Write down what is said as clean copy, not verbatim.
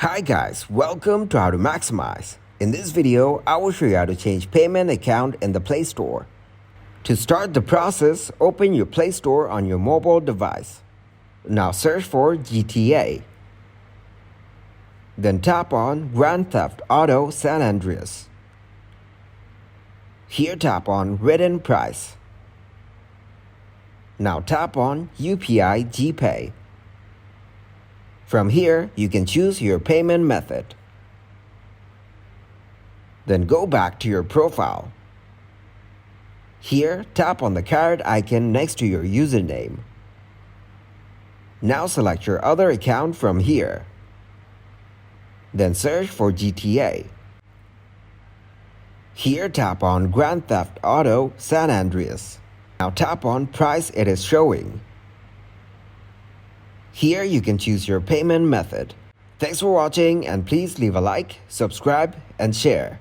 Hi guys, welcome to How to Maximize. In this video, I will show you how to change payment account in the Play Store. To start the process, open your Play Store on your mobile device. Now search for GTA. Then tap on Grand Theft Auto San Andreas. Here tap on Written Price. Now tap on UPI GPay. From here, you can choose your payment method. Then go back to your profile. Here, tap on the card icon next to your username. Now select your other account from here. Then search for GTA. Here, tap on Grand Theft Auto San Andreas. Now tap on price it is showing. Here you can choose your payment method. Thanks for watching and please leave a like, subscribe and share.